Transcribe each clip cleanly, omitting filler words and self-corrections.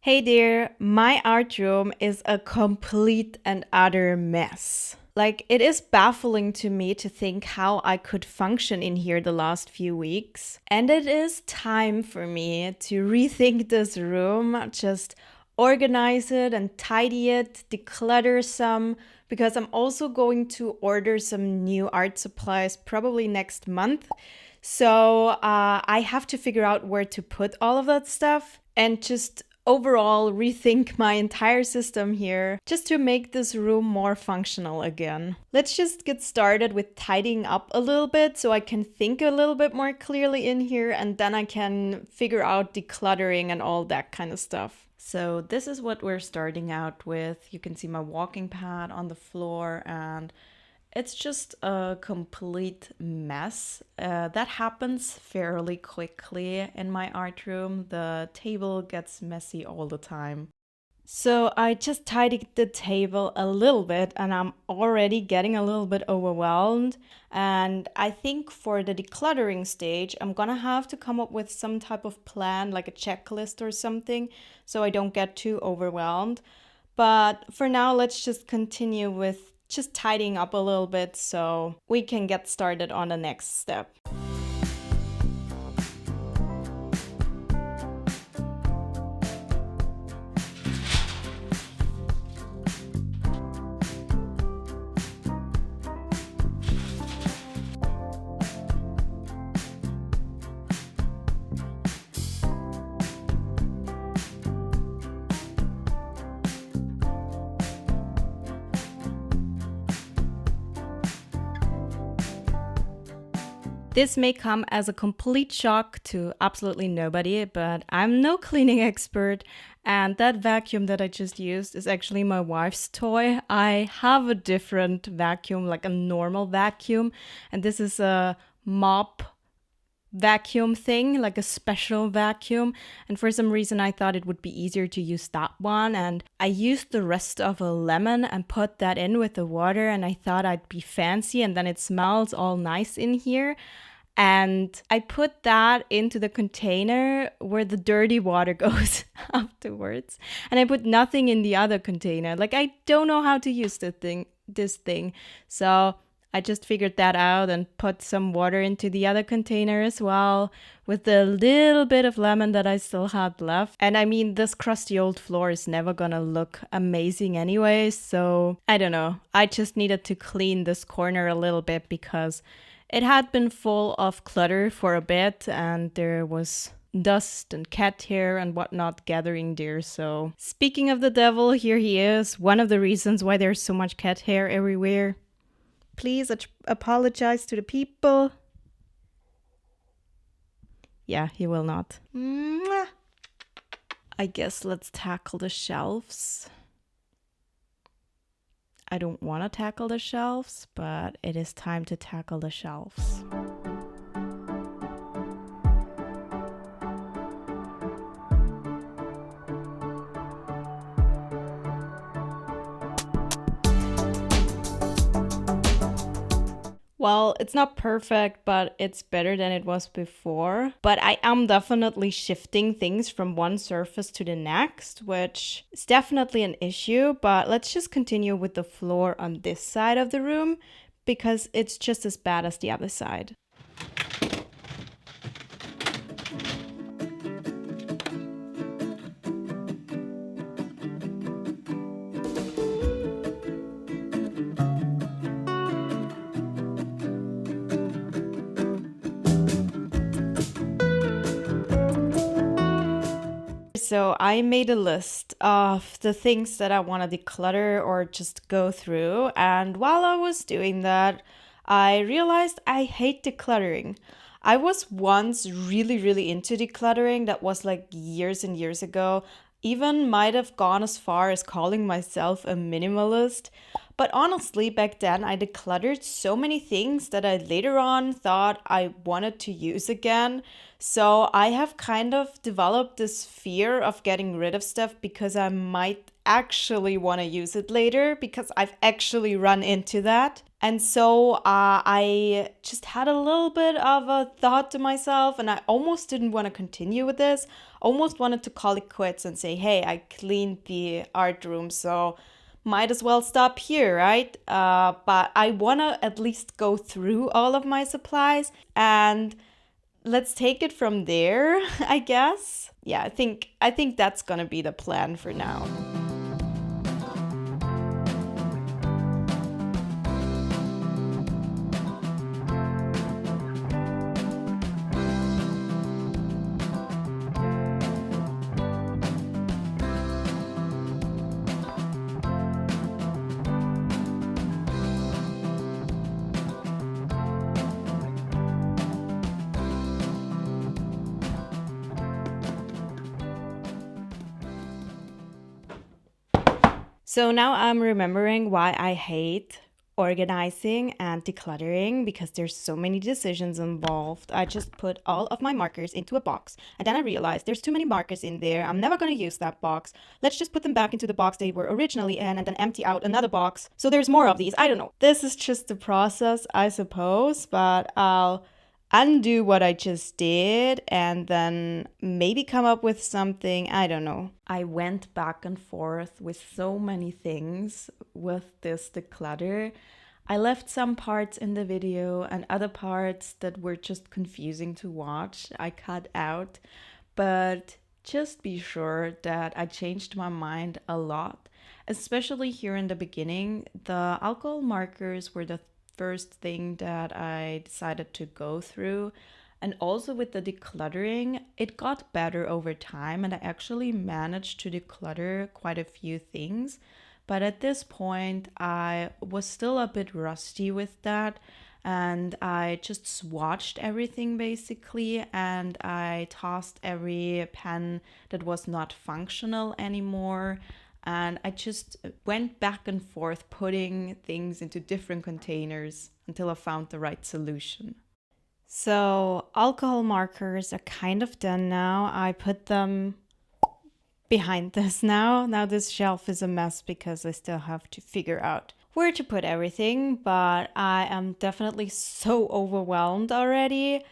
Hey dear, my art room is a complete and utter mess. Like, it is baffling to me to think how I could function in here the last few weeks. And it is time for me to rethink this room, just organize it and tidy it, declutter some, because I'm also going to order some new art supplies probably next month. So I have to figure out where to put all of that stuff and just overall rethink my entire system here just to make this room more functional again. Let's just get started with tidying up a little bit so I can think a little bit more clearly in here, and then I can figure out decluttering and all that kind of stuff. So this is what we're starting out with. You can see my walking pad on the floor, and it's just a complete mess. That happens fairly quickly in my art room. The table gets messy all the time. So I just tidied the table a little bit and I'm already getting a little bit overwhelmed. And I think for the decluttering stage, I'm gonna have to come up with some type of plan, like a checklist or something, so I don't get too overwhelmed. But for now, let's just continue with just tidying up a little bit so we can get started on the next step. This may come as a complete shock to absolutely nobody, but I'm no cleaning expert, and that vacuum that I just used is actually my wife's toy. I have a different vacuum, like a normal vacuum, and this is a mop vacuum thing, like a special vacuum. And for some reason, I thought it would be easier to use that one. And I used the rest of a lemon and put that in with the water. And I thought I'd be fancy, and then it smells all nice in here. And I put that into the container where the dirty water goes afterwards. And I put nothing in the other container. Like, I don't know how to use this thing. So I just figured that out and put some water into the other container as well with the little bit of lemon that I still had left. And I mean, this crusty old floor is never gonna look amazing anyway. So I don't know. I just needed to clean this corner a little bit because it had been full of clutter for a bit and there was dust and cat hair and whatnot gathering there. So speaking of the devil, here he is. One of the reasons why there's so much cat hair everywhere. Please apologize to the people. Yeah, he will not. Mwah. I guess let's tackle the shelves. I don't want to tackle the shelves, but it is time to tackle the shelves. Well, it's not perfect, but it's better than it was before. But I am definitely shifting things from one surface to the next, which is definitely an issue. But let's just continue with the floor on this side of the room because it's just as bad as the other side. So I made a list of the things that I want to declutter or just go through. And while I was doing that, I realized I hate decluttering. I was once really into decluttering. That was like years and years ago. Even might have gone as far as calling myself a minimalist. But honestly, back then I decluttered so many things that I later on thought I wanted to use again. So I have kind of developed this fear of getting rid of stuff because I might actually want to use it later, because I've actually run into that. And so I just had a little bit of a thought to myself, and I almost didn't want to continue with this. Almost wanted to call it quits and say, hey, I cleaned the art room, so might as well stop here, right? But I want to at least go through all of my supplies and let's take it from there, I guess. Yeah, I think that's gonna be the plan for now. So now I'm remembering why I hate organizing and decluttering, because there's so many decisions involved. I just put all of my markers into a box, and then I realized there's too many markers in there. I'm never going to use that box. Let's just put them back into the box they were originally in and then empty out another box so there's more of these. I don't know. This is just the process, I suppose, but I'll undo what I just did and then maybe come up with something. I don't know. I went back and forth with so many things with this declutter. I left some parts in the video and other parts that were just confusing to watch. I cut out, but just be sure that I changed my mind a lot, especially here in the beginning. The alcohol markers were the first thing that I decided to go through. And also with the decluttering, it got better over time and I actually managed to declutter quite a few things. But at this point, I was still a bit rusty with that. And I just swatched everything basically, and I tossed every pen that was not functional anymore. And I just went back and forth putting things into different containers until I found the right solution. So alcohol markers are kind of done now. I put them behind this now. Now this shelf is a mess because I still have to figure out where to put everything, but I am definitely so overwhelmed already.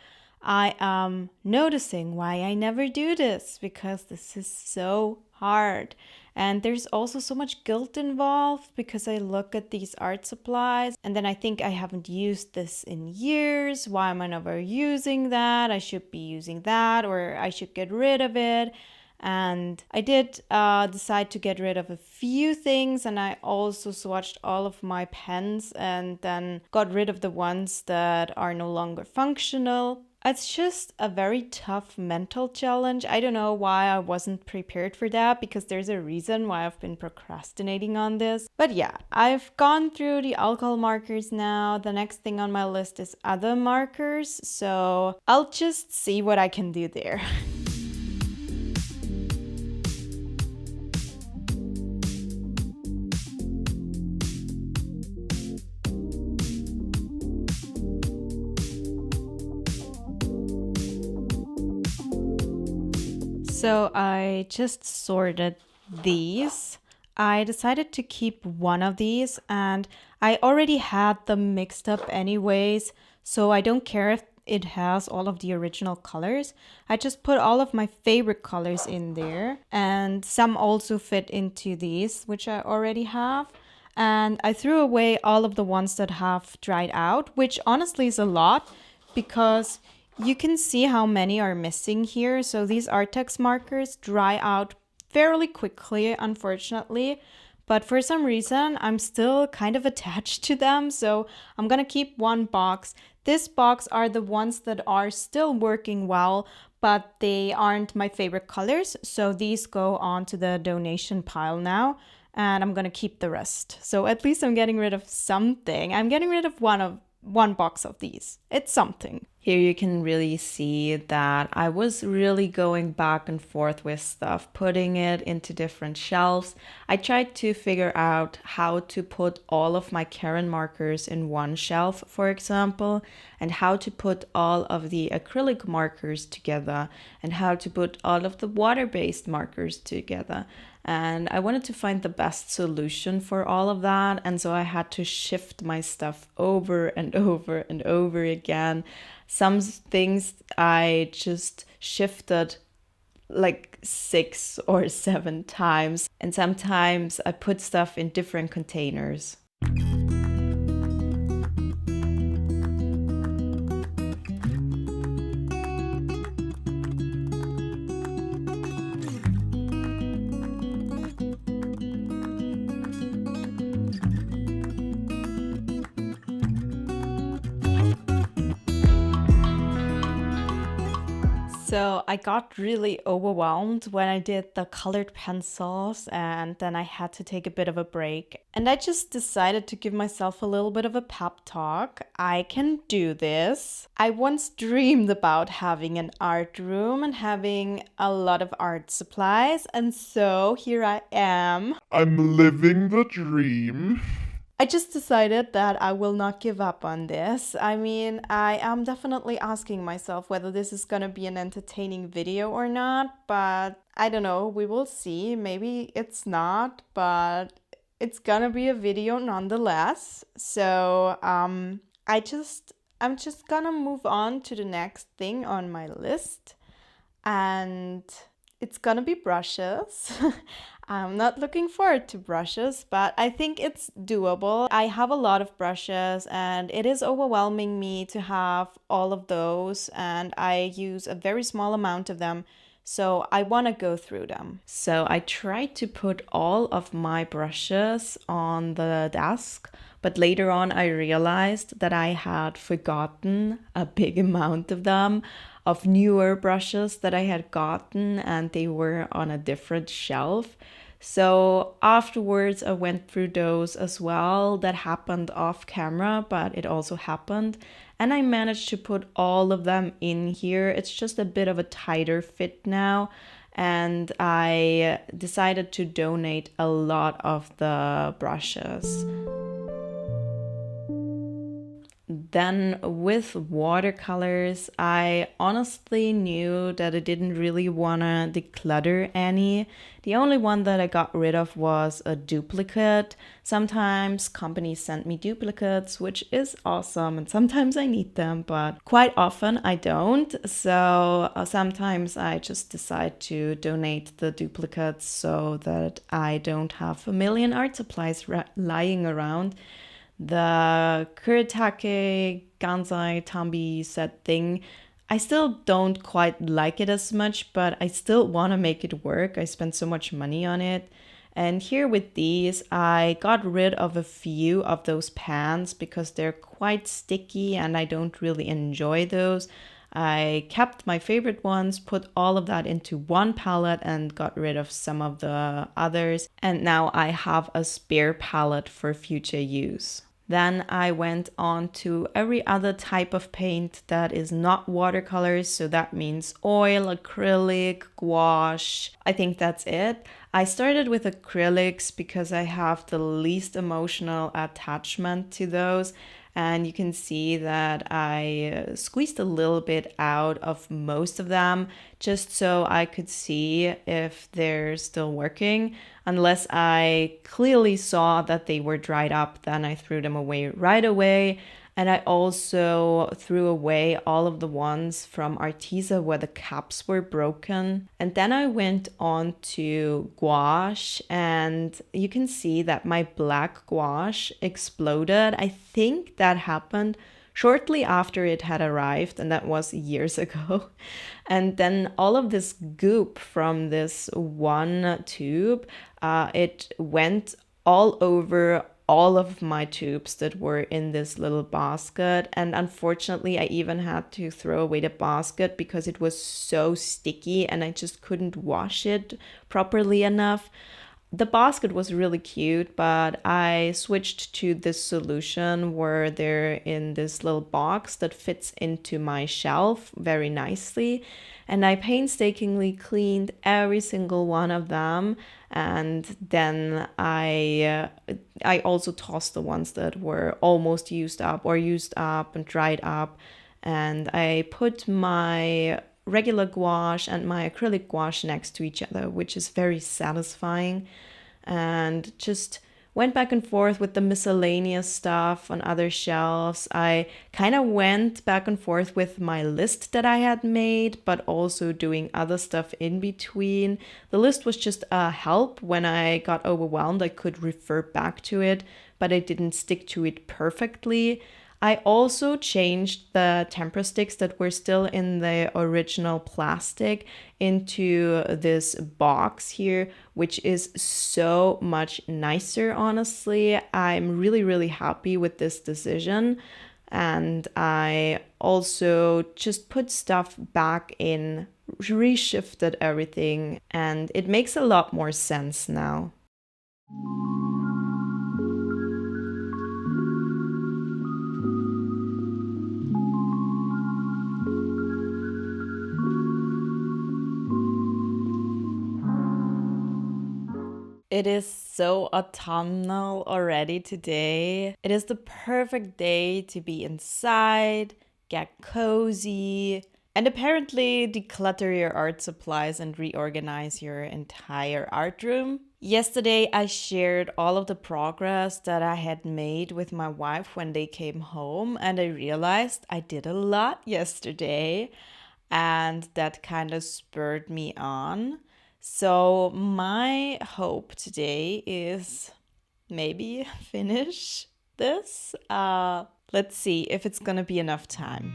I am noticing why I never do this, because this is so hard. And there's also so much guilt involved because I look at these art supplies and then I think I haven't used this in years. Why am I never using that? I should be using that, or I should get rid of it. And I did decide to get rid of a few things, and I also swatched all of my pens and then got rid of the ones that are no longer functional. It's just a very tough mental challenge. I don't know why I wasn't prepared for that, because there's a reason why I've been procrastinating on this. But yeah, I've gone through the alcohol markers now. The next thing on my list is other markers, so I'll just see what I can do there. So I just sorted these. I decided to keep one of these, and I already had them mixed up anyways, so I don't care if it has all of the original colors. I just put all of my favorite colors in there, and some also fit into these, which I already have. And I threw away all of the ones that have dried out, which honestly is a lot, because you can see how many are missing here. So these Artex markers dry out fairly quickly, unfortunately. But for some reason, I'm still kind of attached to them. So I'm gonna keep one box. This box are the ones that are still working well, but they aren't my favorite colors. So these go on to the donation pile now. And I'm gonna keep the rest. So at least I'm getting rid of something. I'm getting rid of one box of these. It's something. Here you can really see that I was really going back and forth with stuff, putting it into different shelves. I tried to figure out how to put all of my Karen markers in one shelf, for example, and how to put all of the acrylic markers together, and how to put all of the water-based markers together. And I wanted to find the best solution for all of that. And so I had to shift my stuff over and over and over again. Some things I just shifted like 6 or 7 times. And sometimes I put stuff in different containers. So I got really overwhelmed when I did the colored pencils, and then I had to take a bit of a break. And I just decided to give myself a little bit of a pep talk. I can do this. I once dreamed about having an art room and having a lot of art supplies, and so here I am. I'm living the dream. I just decided that I will not give up on this. I mean, I am definitely asking myself whether this is gonna be an entertaining video or not, but I don't know, we will see. Maybe it's not, but it's gonna be a video nonetheless. So, I'm just gonna move on to the next thing on my list, and it's gonna be brushes. I'm not looking forward to brushes, but I think it's doable. I have a lot of brushes and it is overwhelming me to have all of those, and I use a very small amount of them. So I want to go through them. So I tried to put all of my brushes on the desk, but later on I realized that I had forgotten a big amount of them, of newer brushes that I had gotten, and they were on a different shelf. So afterwards, I went through those as well. That happened off camera, but it also happened. And I managed to put all of them in here. It's just a bit of a tighter fit now. And I decided to donate a lot of the brushes. Then with watercolors, I honestly knew that I didn't really want to declutter any. The only one that I got rid of was a duplicate. Sometimes companies send me duplicates, which is awesome, and sometimes I need them, but quite often I don't. So sometimes I just decide to donate the duplicates so that I don't have a million art supplies lying around. The Kuretake Gansai Tambi set thing, I still don't quite like it as much, but I still want to make it work. I spent so much money on it. And here with these, I got rid of a few of those pans because they're quite sticky and I don't really enjoy those. I kept my favorite ones, put all of that into one palette and got rid of some of the others. And now I have a spare palette for future use. Then I went on to every other type of paint that is not watercolors. So that means oil, acrylic, gouache. I think that's it. I started with acrylics because I have the least emotional attachment to those. And you can see that I squeezed a little bit out of most of them just so I could see if they're still working. Unless I clearly saw that they were dried up, then I threw them away right away. And I also threw away all of the ones from Arteza where the caps were broken. And then I went on to gouache, and you can see that my black gouache exploded. I think that happened shortly after it had arrived, and that was years ago. And then all of this goop from this one tube, it went all over all of my tubes that were in this little basket. And unfortunately, I even had to throw away the basket because it was so sticky and I just couldn't wash it properly enough. The basket was really cute, but I switched to this solution where they're in this little box that fits into my shelf very nicely. And I painstakingly cleaned every single one of them. And then I also tossed the ones that were almost used up or used up and dried up. And I put my regular gouache and my acrylic gouache next to each other, which is very satisfying. And just went back and forth with the miscellaneous stuff on other shelves. I kind of went back and forth with my list that I had made, but also doing other stuff in between. The list was just a help. When I got overwhelmed, I could refer back to it, but I didn't stick to it perfectly. I also changed the tempera sticks that were still in the original plastic into this box here, which is so much nicer, honestly. I'm really, really happy with this decision. And I also just put stuff back in, reshifted everything, and it makes a lot more sense now. It is so autumnal already today. It is the perfect day to be inside, get cozy, and apparently declutter your art supplies and reorganize your entire art room. Yesterday, I shared all of the progress that I had made with my wife when they came home, and I realized I did a lot yesterday, and that kind of spurred me on. So, my hope today is maybe finish this. Let's see if it's gonna be enough time.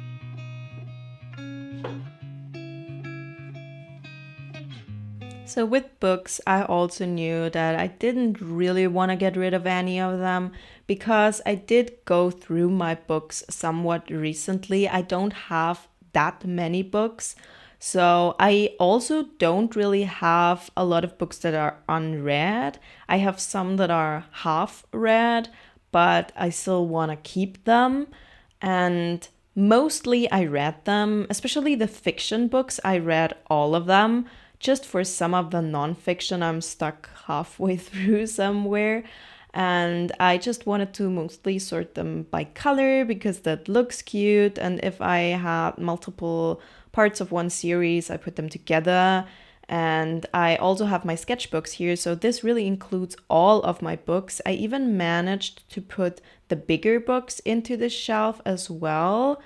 So, with books, I also knew that I didn't really want to get rid of any of them because I did go through my books somewhat recently. I don't have that many books. So I also don't really have a lot of books that are unread. I have some that are half read, but I still want to keep them. And mostly I read them, especially the fiction books. I read all of them. Just for some of the nonfiction, I'm stuck halfway through somewhere. And I just wanted to mostly sort them by color because that looks cute. And if I had multiple parts of one series, I put them together. And I also have my sketchbooks here, so this really includes all of my books. I even managed to put the bigger books into this shelf as well.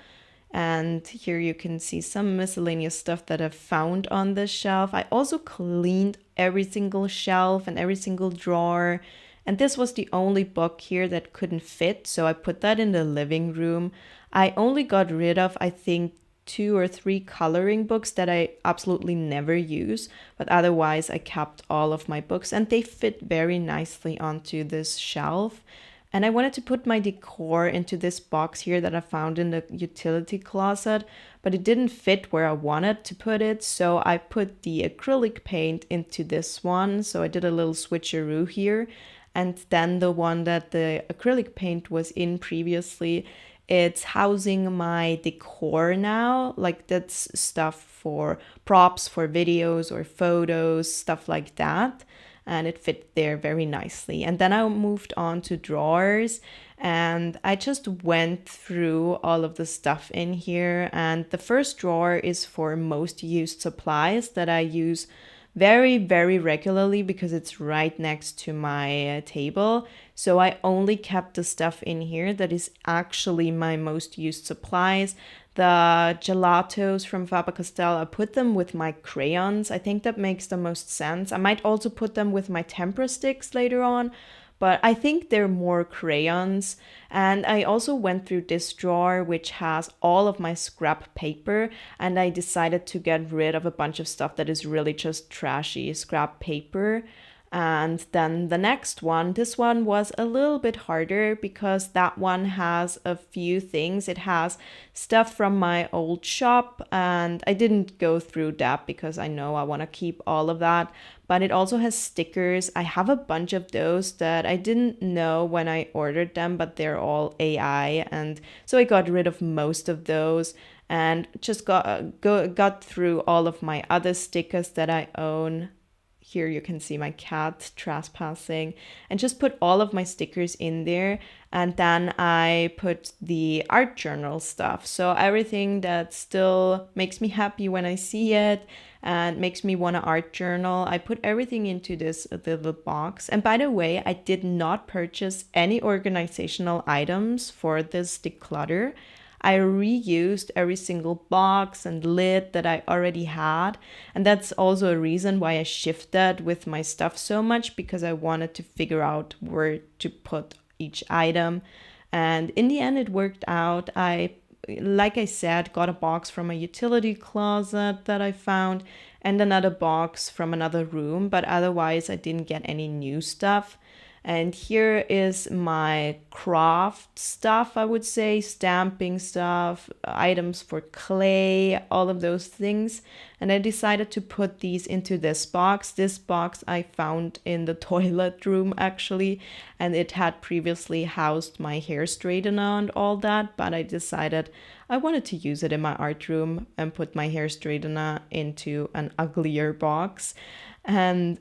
And here you can see some miscellaneous stuff that I've found on this shelf. I also cleaned every single shelf and every single drawer. And this was the only book here that couldn't fit, so I put that in the living room. I only got rid of, I think, 2 or 3 coloring books that I absolutely never use, but otherwise I kept all of my books and they fit very nicely onto this shelf. And I wanted to put my decor into this box here that I found in the utility closet, but it didn't fit where I wanted to put it, so I put the acrylic paint into this one. So I did a little switcheroo here, and then the one that the acrylic paint was in previously, it's housing my decor now. Like that's stuff for props for videos or photos, stuff like that. And it fit there very nicely. And then I moved on to drawers and I just went through all of the stuff in here. And the first drawer is for most used supplies that I use very, very regularly because it's right next to my table. So I only kept the stuff in here that is actually my most used supplies. The gelatos from Faber-Castell, I put them with my crayons. I think that makes the most sense. I might also put them with my tempera sticks later on, but I think they're more crayons. And I also went through this drawer, which has all of my scrap paper, and I decided to get rid of a bunch of stuff that is really just trashy scrap paper. And then the next one, this one was a little bit harder because that one has a few things. It has stuff from my old shop, and I didn't go through that because I know I want to keep all of that. but it also has stickers. I have a bunch of those that I didn't know when I ordered them, but they're all AI. And so I got rid of most of those and just got through all of my other stickers that I own. Here you can see my cat trespassing, and just put all of my stickers in there. And then I put the art journal stuff. So everything that still makes me happy when I see it and makes me want to art journal, I put everything into this little box. And by the way, I did not purchase any organizational items for this declutter. I reused every single box and lid that I already had. And that's also a reason why I shifted with my stuff so much, because I wanted to figure out where to put each item. And in the end, it worked out. Like I said, got a box from a utility closet that I found and another box from another room, but otherwise I didn't get any new stuff. And here is my craft stuff, I would say, stamping stuff, items for clay, all of those things. And I decided to put these into this box. This box I found in the toilet room, actually, and it had previously housed my hair straightener and all that, but I decided I wanted to use it in my art room and put my hair straightener into an uglier box. And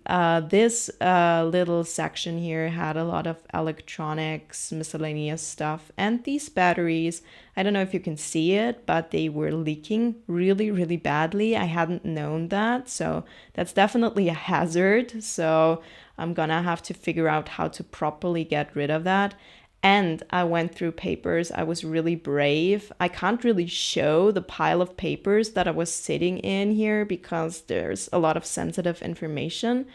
this little section here had a lot of electronics, miscellaneous stuff, and these batteries. I don't know if you can see it, but they were leaking really, really badly. I hadn't known that, so that's definitely a hazard. So I'm gonna have to figure out how to properly get rid of that. And I went through papers. I was really brave. I can't really show the pile of papers that I was sitting in here because there's a lot of sensitive information.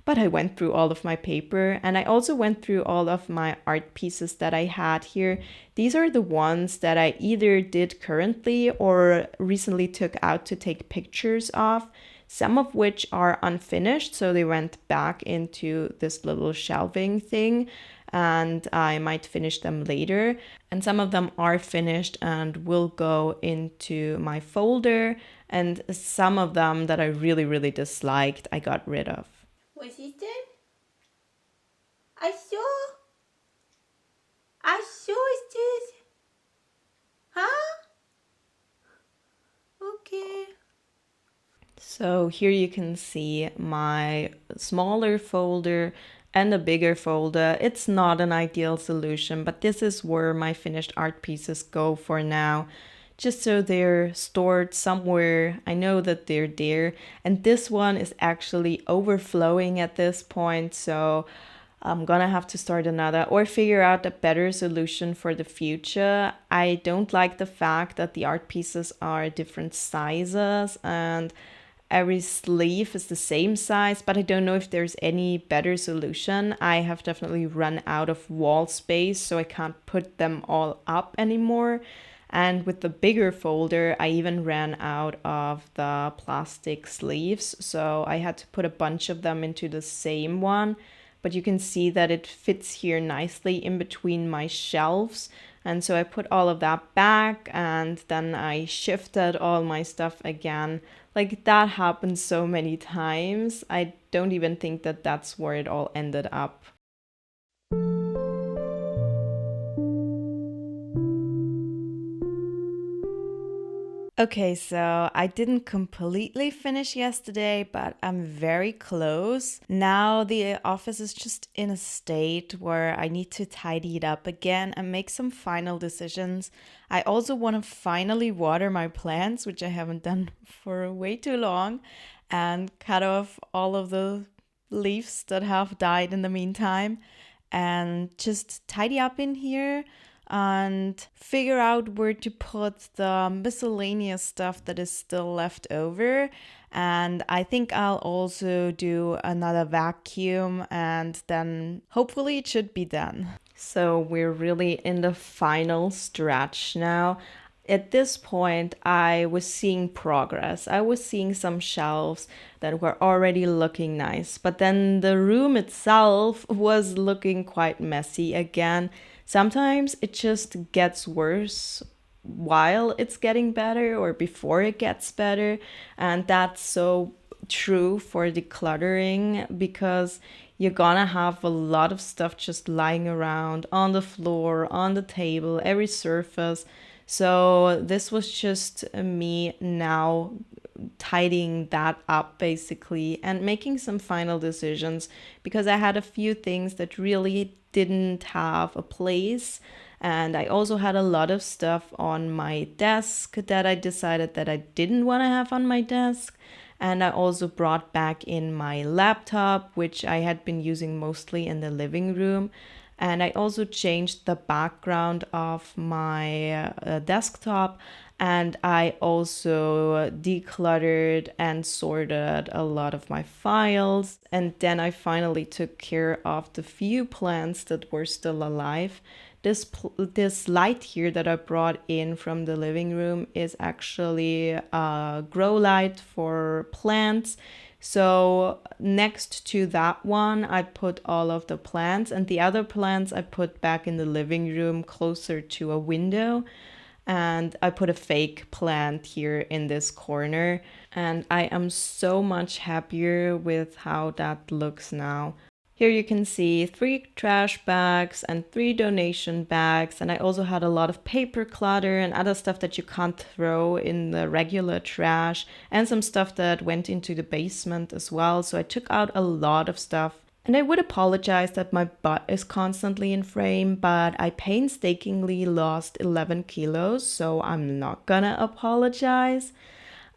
But I went through all of my paper, and I also went through all of my art pieces that I had here. These are the ones that I either did currently or recently took out to take pictures of, some of which are unfinished, so they went back into this little shelving thing, and I might finish them later. And some of them are finished and will go into my folder, and some of them that I really, really disliked, I got rid of. Was it then? I saw this. Huh? Okay. So here you can see my smaller folder and a bigger folder. It's not an ideal solution, but this is where my finished art pieces go for now. Just so they're stored somewhere. I know that they're there. And this one is actually overflowing at this point, so I'm gonna have to start another or figure out a better solution for the future. I don't like the fact that the art pieces are different sizes and every sleeve is the same size, but I don't know if there's any better solution. I have definitely run out of wall space, so I can't put them all up anymore. And with the bigger folder, I even ran out of the plastic sleeves, so I had to put a bunch of them into the same one. But you can see that it fits here nicely in between my shelves. And so I put all of that back, and then I shifted all my stuff again. Like, that happened so many times. I don't even think that that's where it all ended up. Okay, so I didn't completely finish yesterday, but I'm very close. Now the office is just in a state where I need to tidy it up again and make some final decisions. I also want to finally water my plants, which I haven't done for way too long, and cut off all of the leaves that have died in the meantime, and just tidy up in here and figure out where to put the miscellaneous stuff that is still left over. And I think I'll also do another vacuum, and then hopefully it should be done. So we're really in the final stretch now. At this point, I was seeing progress. I was seeing some shelves that were already looking nice, but then the room itself was looking quite messy again. Sometimes it just gets worse while it's getting better or before it gets better, and that's so true for decluttering because you're gonna have a lot of stuff just lying around on the floor, on the table, every surface. So this was just me now tidying that up basically and making some final decisions because I had a few things that really didn't have a place. And I also had a lot of stuff on my desk that I decided that I didn't want to have on my desk. And I also brought back in my laptop, which I had been using mostly in the living room. And I also changed the background of my desktop. And I also decluttered and sorted a lot of my files. And then I finally took care of the few plants that were still alive. This light here that I brought in from the living room is actually a grow light for plants. So next to that one, I put all of the plants, and the other plants I put back in the living room closer to a window. And I put a fake plant here in this corner, and I am so much happier with how that looks now. Here you can see 3 trash bags and 3 donation bags, and I also had a lot of paper clutter and other stuff that you can't throw in the regular trash, and some stuff that went into the basement as well. So I took out a lot of stuff. And I would apologize that my butt is constantly in frame, but I painstakingly lost 11 kilos, so I'm not gonna apologize.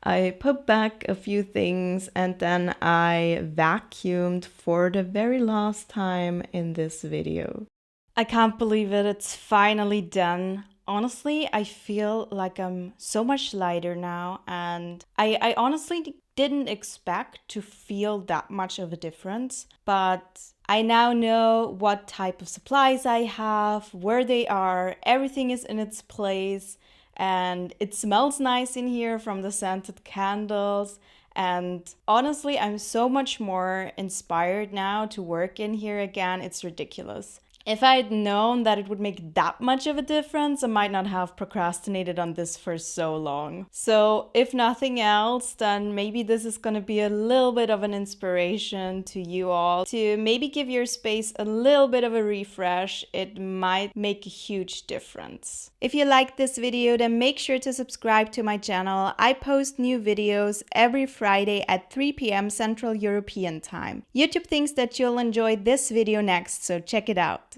I put back a few things and then I vacuumed for the very last time in this video. I can't believe it, it's finally done. Honestly, I feel like I'm so much lighter now, and I honestly didn't expect to feel that much of a difference, but I now know what type of supplies I have, where they are, everything is in its place, and it smells nice in here from the scented candles. And honestly, I'm so much more inspired now to work in here again. It's ridiculous. If I had known that it would make that much of a difference, I might not have procrastinated on this for so long. So if nothing else, then maybe this is going to be a little bit of an inspiration to you all to maybe give your space a little bit of a refresh. It might make a huge difference. If you like this video, then make sure to subscribe to my channel. I post new videos every Friday at 3 p.m. Central European Time. YouTube thinks that you'll enjoy this video next, so check it out.